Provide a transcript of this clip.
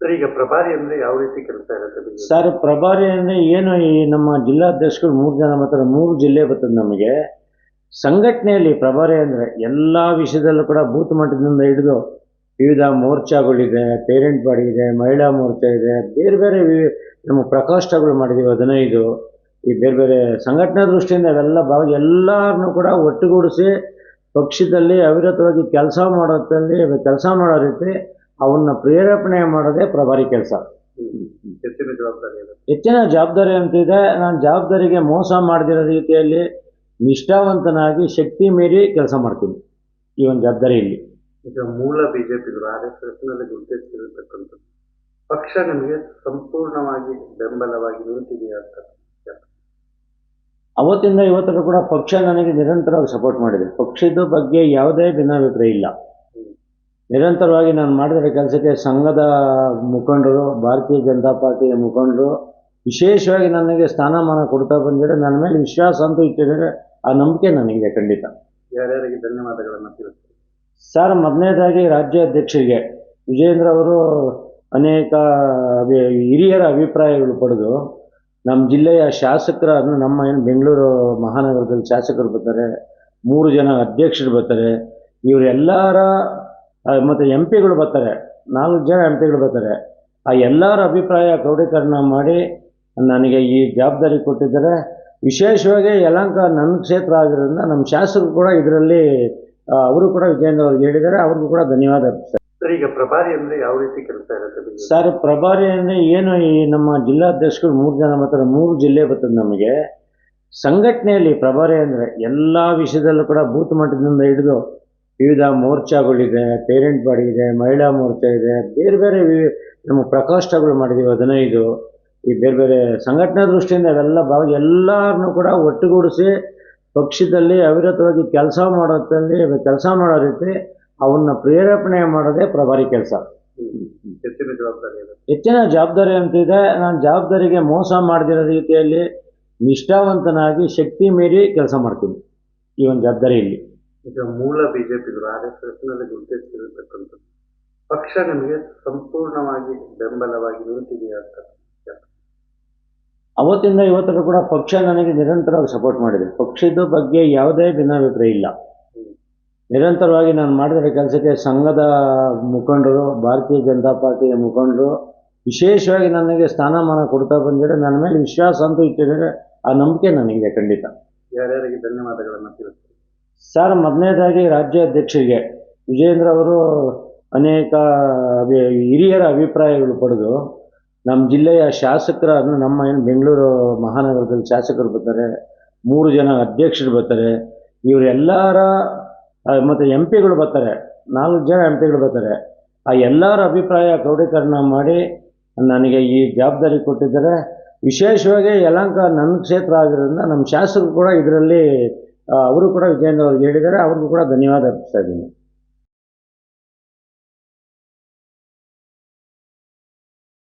Sir, ಈಗ ಪ್ರಭಾರಿ ಅಂದ್ರೆ ಯಾವ ರೀತಿ ಕೆಲಸ ಇರುತ್ತೆ ನಿಮಗೆ? ಸರ್, ಪ್ರಭಾರಿ ಅಂದರೆ ಏನು, ಈ ನಮ್ಮ ಜಿಲ್ಲಾಧ್ಯಕ್ಷರು 3 ಜನ ಬರ್ತಾರೆ, 3 ಜಿಲ್ಲೆ ಬರ್ತದೆ ನಮಗೆ. ಸಂಘಟನೆಯಲ್ಲಿ ಪ್ರಭಾರಿ ಅಂದರೆ ಎಲ್ಲ ವಿಷಯದಲ್ಲೂ ಕೂಡ ಬೂತ್ ಮಟ್ಟದಿಂದ ಹಿಡಿದು ವಿವಿಧ ಮೋರ್ಚಾಗಳಿದೆ, ಪೇರೆಂಟ್ ಬಾಡಿ ಇದೆ, ಮಹಿಳಾ ಮೋರ್ಚಾ ಇದೆ, ಬೇರೆ ಬೇರೆ ನಮ್ಮ ಪ್ರಕೋಷ್ಠಗಳು ಮಾಡಿದ್ದೀವಿ 15. ಈ ಬೇರೆ ಬೇರೆ ಸಂಘಟನಾ ದೃಷ್ಟಿಯಿಂದ ಅವೆಲ್ಲ ಎಲ್ಲರನ್ನೂ ಕೂಡ ಒಟ್ಟುಗೂಡಿಸಿ ಪಕ್ಷದಲ್ಲಿ ಅವಿರತವಾಗಿ ಕೆಲಸ ಮಾಡೋ ರೀತಿ ಅವನ್ನ ಪ್ರೇರೇಪಣೆ ಮಾಡೋದೇ ಪ್ರಭಾರಿ ಕೆಲಸ. ಹೆಚ್ಚಿನ ಜವಾಬ್ದಾರಿ ಇದೆ. ಹೆಚ್ಚಿನ ಜವಾಬ್ದಾರಿ ಅಂತಿದೆ. ನಾನು ಜವಾಬ್ದಾರಿಗೆ ಮೋಸ ಮಾಡದಿರೋ ರೀತಿಯಲ್ಲಿ ನಿಷ್ಠಾವಂತನಾಗಿ ಶಕ್ತಿ ಮೀರಿ ಕೆಲಸ ಮಾಡ್ತೀನಿ ಈ ಒಂದು ಜವಾಬ್ದಾರಿಯಲ್ಲಿ. ಈಗ ಮೂಲ ಬಿಜೆಪಿಗಳು RSS ನಲ್ಲಿ ಗುರುತಿಸಿರತಕ್ಕಂಥದ್ದು ಪಕ್ಷ ನಿಮಗೆ ಸಂಪೂರ್ಣವಾಗಿ ಬೆಂಬಲವಾಗಿ ನಿಂತಿದೆಯಾ ಅಂತ? ಅವತ್ತಿಂದ ಇವತ್ತಿಗೂ ಕೂಡ ಪಕ್ಷ ನನಗೆ ನಿರಂತರವಾಗಿ ಸಪೋರ್ಟ್ ಮಾಡಿದೆ. ಪಕ್ಷದ ಬಗ್ಗೆ ಯಾವುದೇ ಭಿನ್ನಾಭಿಪ್ರಾಯ ಇಲ್ಲ. ನಿರಂತರವಾಗಿ ನಾನು ಮಾಡಿದ ಕೆಲಸಕ್ಕೆ ಸಂಘದ ಮುಖಂಡರು, ಭಾರತೀಯ ಜನತಾ ಪಾರ್ಟಿಯ ಮುಖಂಡರು ವಿಶೇಷವಾಗಿ ನನಗೆ ಸ್ಥಾನಮಾನ ಕೊಡ್ತಾ ಬಂದಿದ್ದಾರೆ. ನನ್ನ ಮೇಲೆ ವಿಶ್ವಾಸ ಅಂತೂ ಇಟ್ಟಿದ್ದಾರೆ. ಆ ನಂಬಿಕೆ ನನಗಿದೆ ಖಂಡಿತ. ಯಾರ್ಯಾರಿಗೆ ಧನ್ಯವಾದಗಳನ್ನು ತಿಳಿಸ್ತೀನಿ? ಸರ್, ಮೊದಲನೇದಾಗಿ ರಾಜ್ಯ ಅಧ್ಯಕ್ಷರಿಗೆ ವಿಜೇಂದ್ರ ಅವರು ಅನೇಕ ಹಿರಿಯರ ಅಭಿಪ್ರಾಯಗಳು ಪಡೆದು ನಮ್ಮ ಜಿಲ್ಲೆಯ ಶಾಸಕರನ್ನು, ನಮ್ಮ ಏನು ಬೆಂಗಳೂರು ಮಹಾನಗರದಲ್ಲಿ ಶಾಸಕರು ಬರ್ತಾರೆ, 3 ಜನ ಅಧ್ಯಕ್ಷರು ಬರ್ತಾರೆ, ಇವರೆಲ್ಲರ ಮತ್ತು MP ಗಳು ಬರ್ತಾರೆ, 4 ಜನ MP ಗಳು ಬರ್ತಾರೆ. ಆ ಎಲ್ಲರ ಅಭಿಪ್ರಾಯ ಕ್ರೋಢೀಕರಣ ಮಾಡಿ ನನಗೆ ಈ ಜವಾಬ್ದಾರಿ ಕೊಟ್ಟಿದ್ದಾರೆ. ವಿಶೇಷವಾಗಿ ಯಲಹಂಕ ನನ್ನ ಕ್ಷೇತ್ರ ಆಗಿರೋದ್ರಿಂದ ನಮ್ಮ ಶಾಸಕರು ಕೂಡ ಇದರಲ್ಲಿ ಅವರು ಕೂಡ ವಿಜೇಂದ್ರ ಅವ್ರಿಗೆ ಹೇಳಿದ್ದಾರೆ. ಅವ್ರಿಗೂ ಕೂಡ ಧನ್ಯವಾದ ಅರ್ಪಿಸ್ತಾರೆ. ಸರ್, ಈಗ ಪ್ರಭಾರಿ ಅಂದ್ರೆ ಯಾವ ರೀತಿ ಕೆಲಸ ಇರುತ್ತೆ ನಿಮಗೆ? ಸರ್, ಪ್ರಭಾರಿ ಅಂದರೆ ಏನು, ಈ ನಮ್ಮ ಜಿಲ್ಲಾಧ್ಯಕ್ಷರು 3 ಜನ ಬರ್ತಾರೆ, 3 ಜಿಲ್ಲೆ ಬರ್ತದೆ ನಮಗೆ. ಸಂಘಟನೆಯಲ್ಲಿ ಪ್ರಭಾರಿ ಅಂದರೆ ಎಲ್ಲ ವಿಷಯದಲ್ಲೂ ಕೂಡ ಬೂತ್ ಮಟ್ಟದಿಂದ ಹಿಡಿದು ವಿವಿಧ ಮೋರ್ಚಾಗಳಿದೆ, ಪೇರೆಂಟ್ ಬಾಡಿ ಇದೆ, ಮಹಿಳಾ ಮೋರ್ಚಾ ಇದೆ, ಬೇರೆ ಬೇರೆ ನಮ್ಮ ಪ್ರಕೋಷ್ಠಗಳು ಮಾಡಿದ್ದೀವಿ 15. ಈ ಬೇರೆ ಬೇರೆ ಸಂಘಟನಾ ದೃಷ್ಟಿಯಿಂದ ಅವೆಲ್ಲ ಎಲ್ಲರನ್ನೂ ಕೂಡ ಒಟ್ಟುಗೂಡಿಸಿ ಪಕ್ಷದಲ್ಲಿ ಅವಿರತವಾಗಿ ಕೆಲಸ ಮಾಡೋ ರೀತಿ ಅವನ್ನ ಪ್ರೇರೇಪಣೆ ಮಾಡೋದೇ ಪ್ರಭಾರಿ ಕೆಲಸ. ಹೆಚ್ಚಿನ ಜವಾಬ್ದಾರಿ ಇದೆ. ಹೆಚ್ಚಿನ ಜವಾಬ್ದಾರಿ ಅಂತಿದೆ. ನಾನು ಜವಾಬ್ದಾರಿಗೆ ಮೋಸ ಮಾಡದಿರೋ ರೀತಿಯಲ್ಲಿ ನಿಷ್ಠಾವಂತನಾಗಿ ಶಕ್ತಿ ಮೀರಿ ಕೆಲಸ ಮಾಡ್ತೀನಿ ಈ ಒಂದು ಜವಾಬ್ದಾರಿಯಲ್ಲಿ. ಈಗ ಮೂಲ ಬಿಜೆಪಿಗಳು RSS ನಲ್ಲಿ ಗುರುತಿಸಿರತಕ್ಕಂಥದ್ದು ಪಕ್ಷ ನಿಮಗೆ ಸಂಪೂರ್ಣವಾಗಿ ಬೆಂಬಲವಾಗಿ ನಿಂತಿದೆಯಾ ಅಂತ? ಅವತ್ತಿಂದ ಇವತ್ತಿಗೂ ಕೂಡ ಪಕ್ಷ ನನಗೆ ನಿರಂತರವಾಗಿ ಸಪೋರ್ಟ್ ಮಾಡಿದೆ. ಪಕ್ಷದ ಬಗ್ಗೆ ಯಾವುದೇ ಭಿನ್ನಾಭಿಪ್ರಾಯ ಇಲ್ಲ. ನಿರಂತರವಾಗಿ ನಾನು ಮಾಡಿದ ಕೆಲಸಕ್ಕೆ ಸಂಘದ ಮುಖಂಡರು, ಭಾರತೀಯ ಜನತಾ ಪಾರ್ಟಿಯ ಮುಖಂಡರು ವಿಶೇಷವಾಗಿ ನನಗೆ ಸ್ಥಾನಮಾನ ಕೊಡ್ತಾ ಬಂದಿದ್ದಾರೆ. ನನ್ನ ಮೇಲೆ ವಿಶ್ವಾಸ ಅಂತೂ ಇಟ್ಟಿದ್ದಾರೆ. ಆ ನಂಬಿಕೆ ನನಗಿದೆ ಖಂಡಿತ. ಯಾರ್ಯಾರಿಗೆ ಧನ್ಯವಾದಗಳನ್ನು ತಿಳಿಸ್ತೀನಿ? ಸರ್, ಮೊದಲನೇದಾಗಿ ರಾಜ್ಯ ಅಧ್ಯಕ್ಷರಿಗೆ ವಿಜೇಂದ್ರ ಅವರು ಅನೇಕ ಹಿರಿಯರ ಅಭಿಪ್ರಾಯಗಳು ಪಡೆದು ನಮ್ಮ ಜಿಲ್ಲೆಯ ಶಾಸಕರನ್ನು, ನಮ್ಮ ಏನು ಬೆಂಗಳೂರು ಮಹಾನಗರದಲ್ಲಿ ಶಾಸಕರು ಬರ್ತಾರೆ, 3 ಜನ ಅಧ್ಯಕ್ಷರು ಬರ್ತಾರೆ, ಇವರೆಲ್ಲರ ಮತ್ತು MP ಗಳು ಬರ್ತಾರೆ, 4 ಜನ MP ಗಳು ಬರ್ತಾರೆ. ಆ ಎಲ್ಲರ ಅಭಿಪ್ರಾಯ ಕ್ರೋಢೀಕರಣ ಮಾಡಿ ನನಗೆ ಈ ಜವಾಬ್ದಾರಿ ಕೊಟ್ಟಿದ್ದಾರೆ. ವಿಶೇಷವಾಗಿ ಯಲಹಂಕ ನನ್ನ ಕ್ಷೇತ್ರ ಆಗಿರೋದ್ರಿಂದ ನಮ್ಮ ಶಾಸಕರು ಕೂಡ ಇದರಲ್ಲಿ ಅವರು ಕೂಡ ವಿಜೇಂದ್ರ ಅವ್ರಿಗೆ ಹೇಳಿದ್ದಾರೆ. ಅವ್ರಿಗೂ ಕೂಡ ಧನ್ಯವಾದ ಅರ್ಪಿಸ್ತಾ ಇದ್ದೀನಿ.